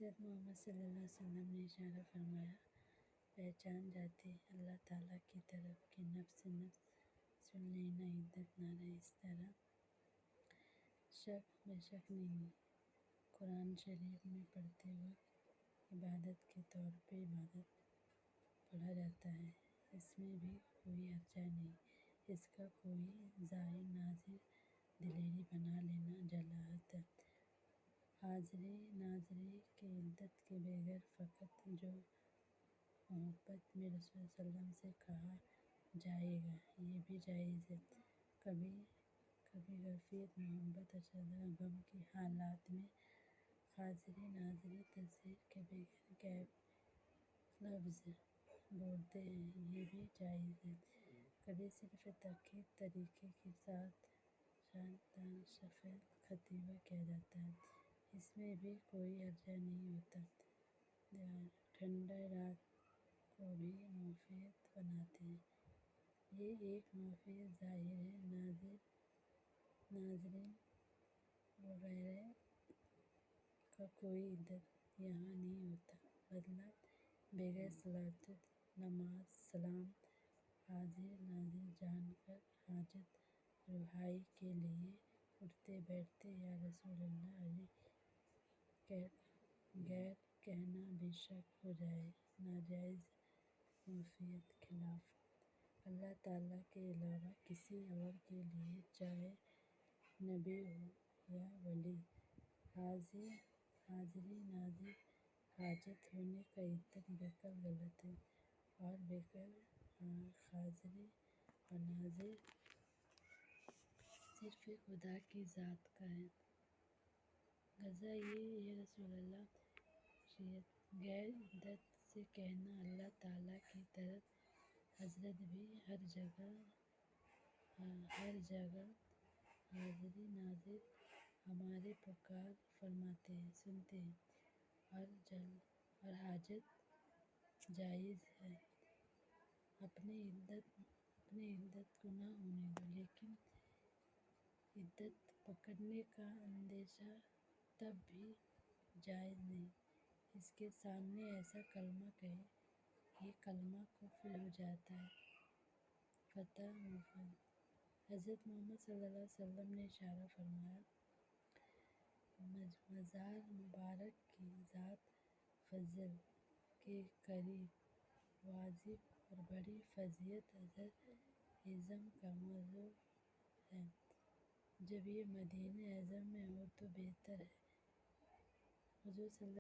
حضرت محمد صلی اللہ علیہ وسلم نے اشارہ فرمایا، پہچان جاتی اللہ تعالیٰ کی طرف کہ نفس سن لینا عدت نہ رہے۔ اس طرح بے شک نہیں، قرآن شریف میں پڑھتے وقت عبادت کے طور پہ عبادت پڑھا جاتا ہے، اس میں بھی کوئی حرج نہیں، اس کا کوئی ظاہر ناظر دلیری بنا لینا جہالت ہے۔ حاضری ناظری کے عدت کے بغیر فقط جو محبت میں رسول صلی اللہ علیہ وسلم سے کہا جائے گا یہ بھی جائز ہے۔ کبھی غفلت، محبت، اشد غم کے حالات میں حاضری ناظری تصویر کے بغیر غیب لفظ بولتے ہیں، یہ بھی جائز ہے۔ کبھی صرف تاکید طریقے کے ساتھ شفاعت خطیبہ کیا جاتا ہے، اس میں بھی کوئی حرج نہیں ہوتا۔ ٹھنڈی رات کو بھی مفید بناتے ہیں، یہ ایک مفید ظاہر ہے۔ ناظرین وغیرہ کا کوئی عدت یہاں نہیں ہوتا، بلکہ بغیر صلاۃ نماز سلام حاضر ناظر جان کر حاجت روائی کے لیے اٹھتے بیٹھتے یا رسول اللہ علیہ غیر کہنا بے شک ہو جائے ناجائز مفید خلاف اللہ تعالیٰ کے علاوہ کسی اور کے لیے، چاہے نبی ہو یا ولی۔ حاضری ناظر حاجت ہونے کا عدت بالکل غلط ہے، اور بالکل حاضری اور ناظر صرف خدا کی ذات کا ہے۔ غزہ یہ رسول اللہ شریعت غیر عدت سے کہنا اللہ تعالیٰ کی طرف حضرت بھی ہر جگہ حاضری ناظر ہماری پکار فرماتے ہیں، سنتے ہیں، اور حاجت جائز ہے۔ اپنی عدت کو نہ ہونے دو، لیکن عدت پکڑنے کا اندیشہ تب بھی جائز نہیں، اس کے سامنے ایسا کلمہ کہے، یہ کلمہ کفر ہو جاتا ہے۔ فتح مفید حضرت محمد صلی اللہ علیہ وسلم نے اشارہ فرمایا، مزار مبارک کی ذات فضل کے قریب واجب اور بڑی فضیلت حضرت اعظم کا مزار ہے۔ جب یہ مدینہ اعظم میں ہو تو بہتر ہے۔ حضور صلی اللہ